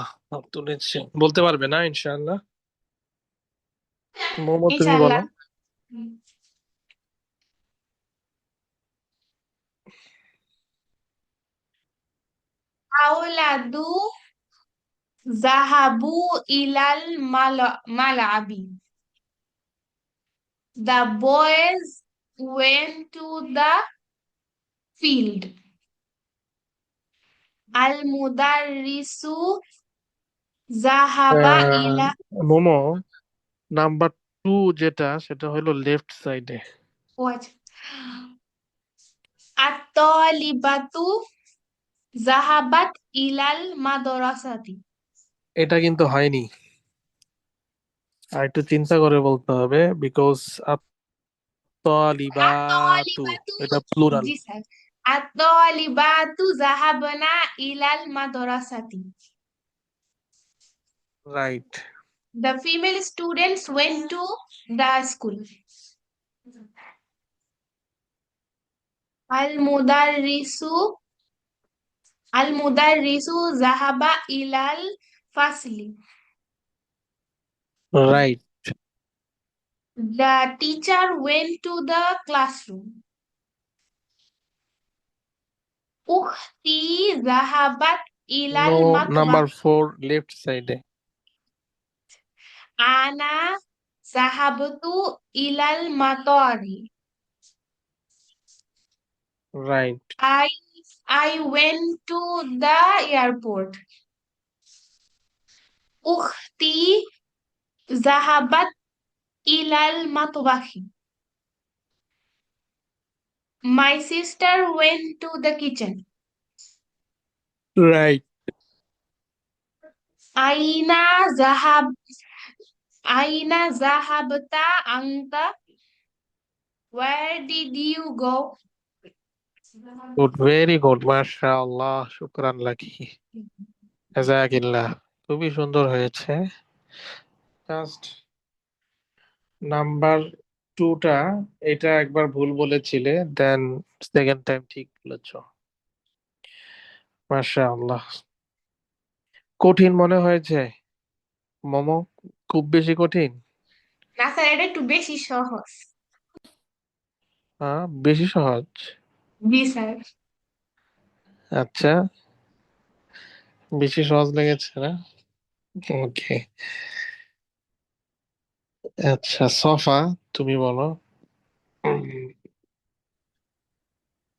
তুলেছে, বলতে পারবে না ইনশাআল্লাহ। মোমো তুমি বলো। ইনশাআল্লাহ। আওলাদু জাহাবু ইলাল মালাবি। The boys went to the field. Al mudarrisu zahaba আহ, ila মোমো নাম্বার 2 যেটা, সেটা হলো লেফট সাইডে। what? At-talibatu zahabat ilal madrasati. এটা কিন্তু হয়নি, আর একটু চিন্তা করে বলতে হবে, বিকজ আত-তালিবাতু At-talibatu, এটা plural. ji sir. At-talibatu zahabna ilal madrasati. Right. The female students went to the school. Al-mudarrisu Al-mudarrisu zahaba ilal fasli. Right. The teacher went to the classroom. Ukhti zahabat no, ilal number matbakh. 4 left সাইডে। Ana zahabtu ilal matari. Right. I I went to the airport. Ukhti zahabat ilal matbakhi. My sister went to the kitchen. Right. Aina zahab Aina zahabta anta? Where did you go? Good, very good, মাশাআল্লাহ, শুকরান লাকি, জাযাকিল্লাহ। খুবই সুন্দর হয়েছে। জাস্ট নাম্বার 2টা, এটা একবার ভুল বলেছিলে, দেন সেকেন্ড টাইম ঠিক বলেছো। মাশাআল্লাহ। কঠিন মনে হয়েছে মোমো? খুব বেশি কঠিন? না স্যার, এটা একটু বেশি সহজ। হ্যাঁ, বেশি সহজ। জি স্যার। আচ্ছা, বেশি সহজ লেগেছে না? ওকে। আচ্ছা সফা, তুমি বলো।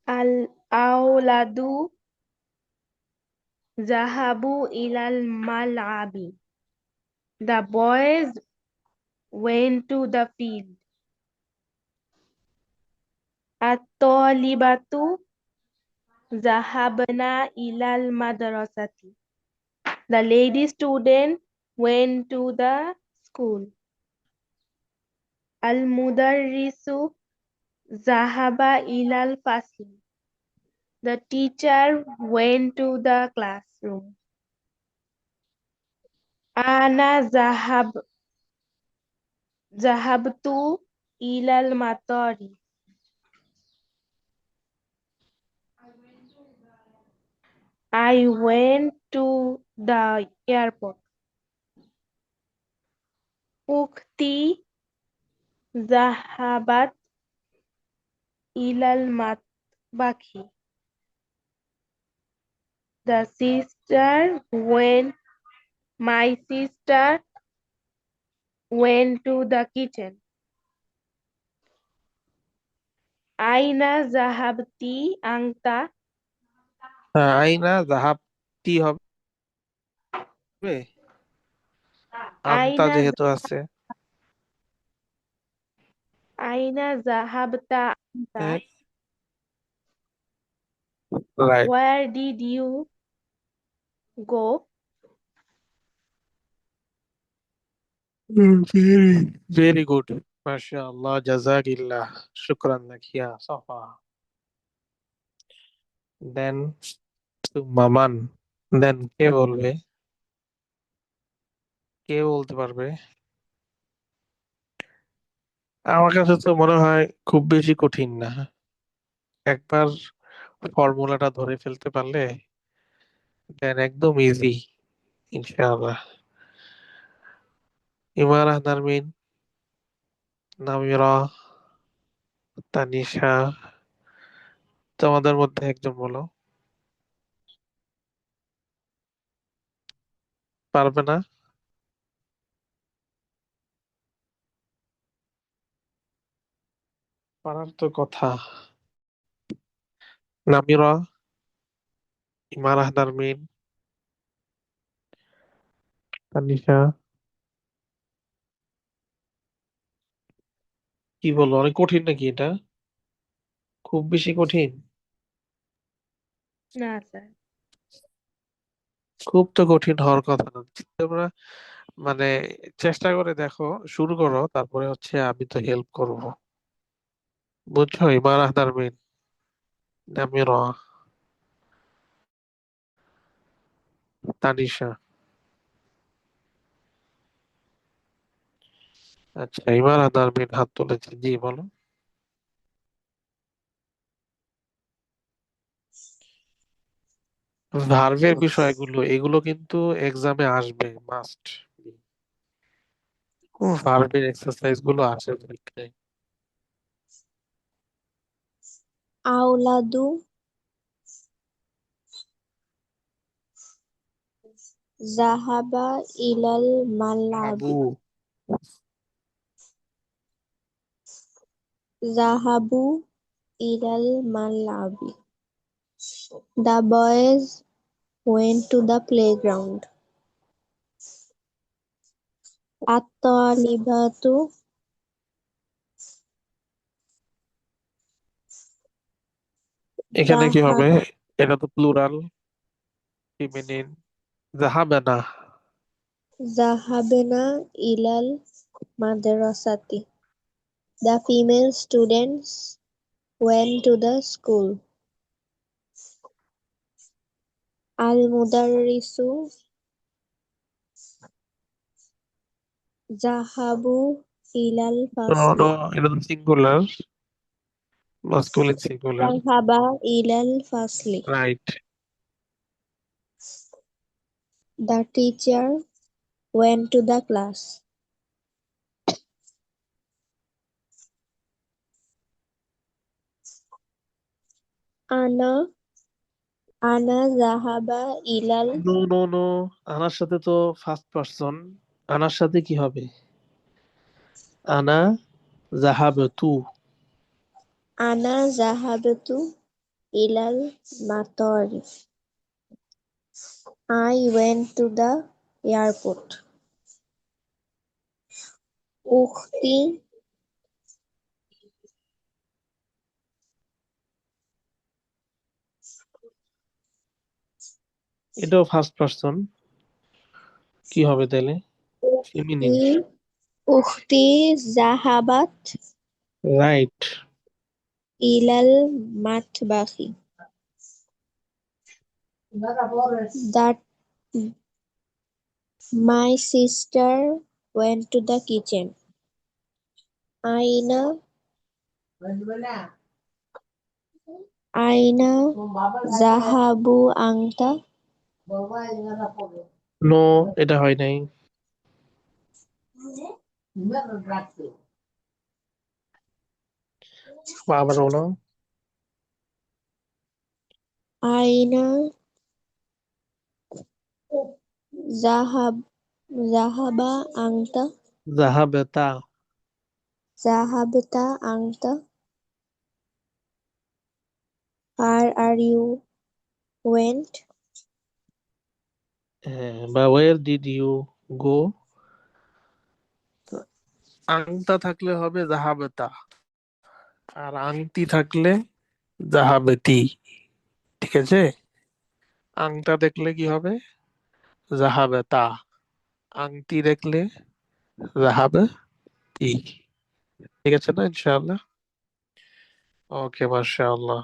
আল আওলাদু জাহাবু ইলাল মালআবি। The boys went to the field. At-talibatu zahabna ilal madrasati. The lady student went to the school. Al-mudarrisu zahaba ilal fasli. The teacher went to the classroom. Ana zahabtu ilal matari. I went to the airport. Ukhti zahabat ilal matbakhi. My sister went to the kitchen. Aina zahabti anta? হ্যাঁ, আইনা জাহাবতি হবে, আন্তা Aina যেহেতু আছে। Aina zahabta anta? Right. Where did you go? Very very good, মাশাআল্লাহ, জাযাকিল্লাহ, শুকরান লাকিয়া সাফা। দেন মামান, দেন কে বলবে? কে বলতে পারবে? আমার কাছে তো মনে হয় খুব বেশি কঠিন না, একবার ফর্মুলাটা ধরে ফেলতে পারলে দেন একদম ইজি ইনশাআল্লাহ। ইমারাহ, নারমিন, নামিরা, তানিশা, তোমাদের মধ্যে একজন বলো। পারবে না? পারার তো কথা। নামিরা, ইমারাহ, নারমিন, তানিশা, কি বলো, অনেক কঠিন নাকি এটা? খুব বেশি কঠিন? না স্যার। খুব তো কঠিন হওয়ার কথা না। তোমরা মানে চেষ্টা করে দেখো, শুরু করো, তারপরে হচ্ছে আমি তো হেল্প করব। বুঝছো? ইমারাহ, নারমিন, নামিরা, তানিশা। আচ্ছা, ইমারাহ, নারমিন হাত তুলেছে, জি বলো। ভার্বের বিষয়গুলো এগুলো কিন্তু এক্সামে আসবে, মাস্ট। ভার্বের এক্সারসাইজ গুলো আসে পরীক্ষায়। আওলাদু জাহাবা ইলাল আবু, মালাবি। জাহাবু ইলাল মালাবি। The boys went to the playground. At-talibatu এখানে কি হবে? zahab এটা তো প্লুরাল, ফিমিনিন। জাহাবানা। zahabna ilal madrasati. The female students went to the school. Al-mudarrisu zahabu ilal no fasli. No, এটা তো singular, masculine singular. Zahaba ilal fasli. Right. The teacher went to the class. Ana Ana zahaba ilal no no no, আনার সাথে তো ফার্স্ট পারসন। আনার সাথে কি হবে? আনা জাহাবতু। Ana zahabtu ilal matari. I went to the airport. Ukhti এটাও ফার্স্ট পারসন, কি হবে তাহলে? Feminine. Ukhti Ukhti zahabat right. ilal matbahi. That my sister went to the kitchen. Aina Aina zahabu anta. No, এটা হয় নাই। আবার বলো। Aina zahab zahaba anta. জাহাবেতা। Zahabta anta. Where are you went? হ্যাঁ, বা ওয়ের ডিড ইউ গো। আংতা থাকলে হবে জাহাবেতা, আর আংটি থাকলে জাহাবেতি। ঠিক আছে? আংটা দেখলে কি হবে? জাহাবেতা। আংটি দেখলে জাহাবেতি। ঠিক আছে না, ইনশাআল্লাহ? ওকে, মাশাআল্লাহ।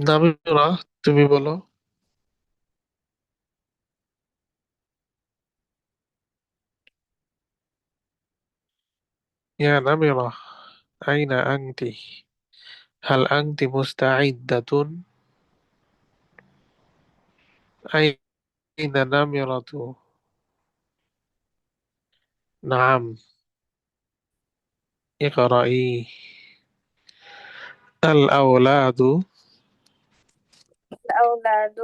নামিরা, তুমি বলো। ইয়া নামিরা, আইনা আংটি? هل أنت مستعدة؟ أين النمرة؟ نعم، اقرأي. الأولاد الأولاد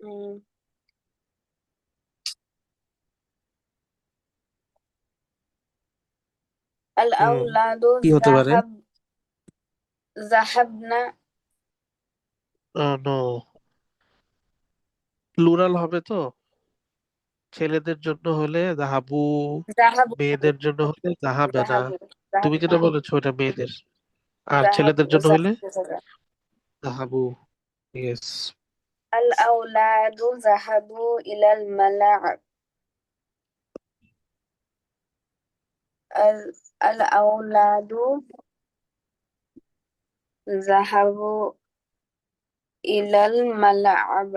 mm, হুম الأولاد কি হতে পারে? ذهبنا নো, প্লুরাল হবে তো। ছেলেদের জন্য হলে যাহাবু, ذهبوا মেয়েদের জন্য হলে যাহাবে না। ذهبوا তুমি যেটা ذهبنا বলেছো ওটা মেয়েদের, আর ছেলেদের ذهبوا জন্য হলে ذهبوا যাহাবু। ইয়েস। الأولاد ذهبوا إلى الملعب الأولاد ذهبوا إلى الملعب.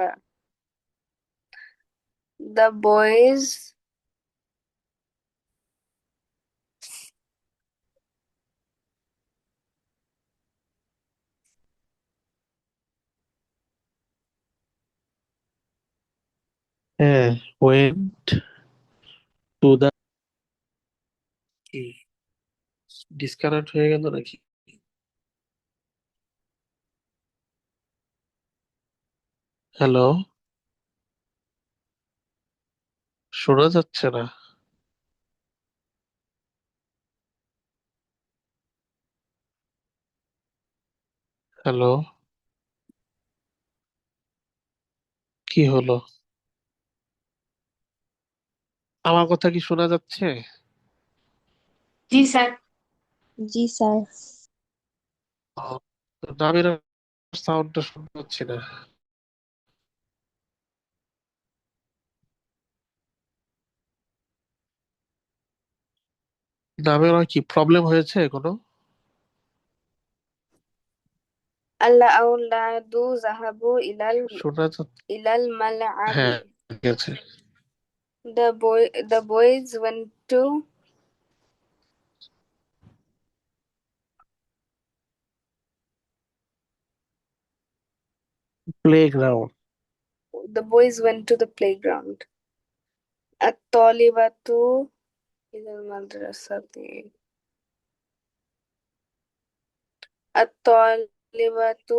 The boys হ্যাঁ, ওয়েন্ট টু দা, কি ডিসকানেক্ট হয়ে গেল নাকি? হ্যালো, শোনা যাচ্ছে না? হ্যালো, কি হলো? আমার কথা কি শোনা যাচ্ছে? जी सर। জি স্যার। নামের সাউন্ডটা শুনতে পাচ্ছি না। নামের আর কি প্রবলেম হয়েছে কোনো? الأولاد ذهبوا শোনা যাচ্ছে? إلى الملعب. হ্যাঁ, গেছে। The boys went to playground. the playground. الطالبات إلى المدرسة. الطالبات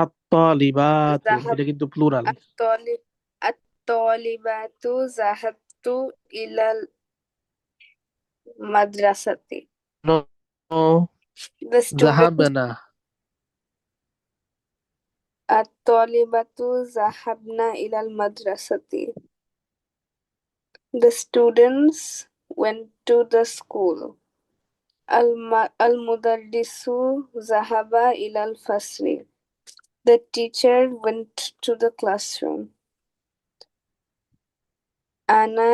আত্তালিবাতু, ذهب এটা কিন্তু প্লুরাল। الطالب الطالبات ذهبت إلى المدرسة. নো, The যাহাবে students না। الطالبات ذهبن إلى المدرسة. The students went to the school. المدرس ذهب إلى الفصل. The teacher went to the classroom. أنا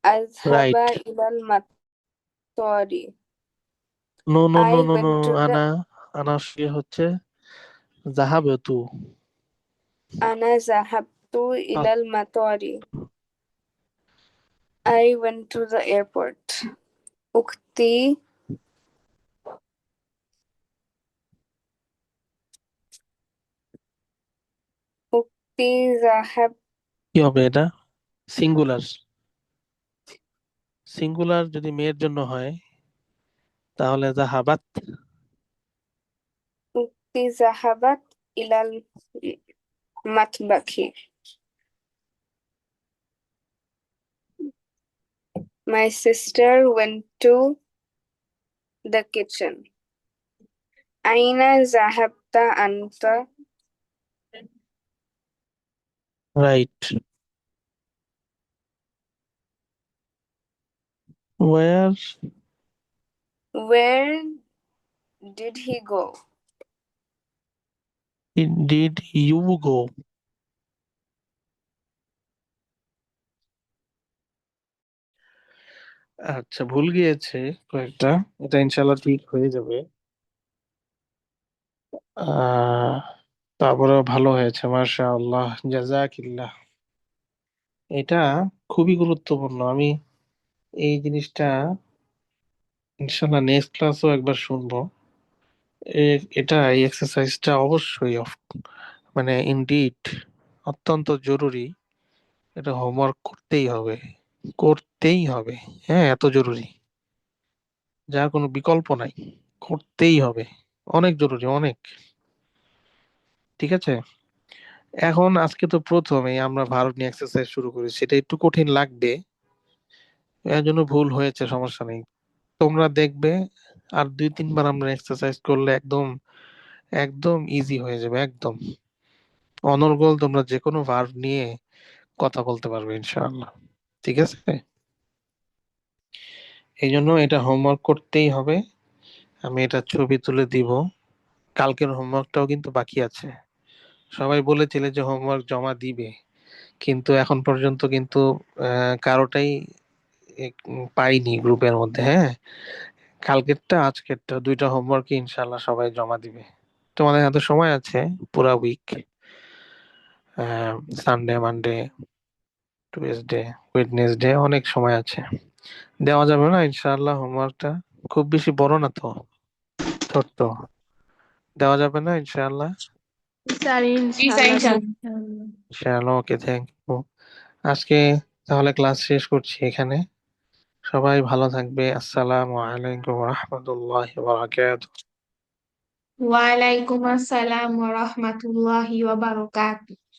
أذهب right. إلى المطار. No no no I no no, went to the আনা, আনা সে হচ্ছে যাহাবেতু। أنا ذهبت إلى المطار. I went to the airport. أختي ذهب কি হবে এটা? সিঙ্গুলার। সিঙ্গুলার যদি মেয়ের জন্য হয় তাহলে যাহাবাত। أختي ذهبت إلى المطبخ. My sister went to the kitchen. أين ذهبت أنت? Right. Where Where did he go? Did you go? আচ্ছা, ভুল গিয়েছে কয়েকটা, এটা ইনশাল্লাহ ঠিক হয়ে যাবে। আহ তারপরেও ভালো হয়েছে, মাশাআল্লাহ, জাযাকিল্লাহ। এটা খুবই গুরুত্বপূর্ণ। আমি এই জিনিসটা ইনশাল্লাহ নেক্সট ক্লাসও একবার শুনবো। এই এক্সারসাইজটা অবশ্যই মানে ইনডিড অত্যন্ত জরুরি। এটা হোমওয়ার্ক করতেই হবে, করতেই হবে। হ্যাঁ, এত জরুরি, যার কোনো বিকল্প নাই, করতেই হবে। অনেক জরুরি, অনেক। ঠিক আছে। এখন আজকে তো প্রথমেই আমরা ভারত নিয়ে এক্সারসাইজ শুরু করি, সেটা একটু কঠিন লাগবে, এর জন্য ভুল হয়েছে, সমস্যা নেই। তোমরা দেখবে আর 2-3 বার আমরা এক্সারসাইজ করলে একদম একদম ইজি হয়ে যাবে, একদম অনর্গল তোমরা যে কোনো ভার্ব নিয়ে কথা বলতে পারবে ইনশাআল্লাহ। ঠিক আছে। এই জন্য এটা হোমওয়ার্ক করতেই হবে। আমি এটা ছবি তুলে দিব। কালকের হোমওয়ার্কটাও কিন্তু বাকি আছে। সবাই বলেছিলে যে হোমওয়ার্ক জমা দিবে, কিন্তু এখন পর্যন্ত কিন্তু কারোটাই পাইনি গ্রুপের মধ্যে। হ্যাঁ, কালকেরটা আজকেরটা দুইটা হোমওয়ার্ক ইনশাল্লাহ সবাই জমা দিবে। তোমাদের হাতে সময় আছে পুরা week, Sunday, Monday, Tuesday, Wednesday, অনেক সময় আছে। দেওয়া যাবে না ইনশাআল্লাহ হোমওয়ার্কটা? খুব বেশি বড় না তো, ছোট্ট। দেওয়া যাবে না ইনশাআল্লাহ? স্যার জি স্যার, ইনশাআল্লাহ ইনশাআল্লাহ। ইনশাআল্লাহ। ইনশাআল্লাহ। ওকে, থ্যাংক ইউ। আজকে তাহলে ক্লাস শেষ করছি এখানে। সবাই ভালো থাকবে। আসসালামু আলাইকুম রহমতুল্লাহি ওয়া বারাকাতুহু। ওয়ালাইকুম আসসালাম ওয়া রাহমাতুল্লাহি ওয়া বারাকাতুহু।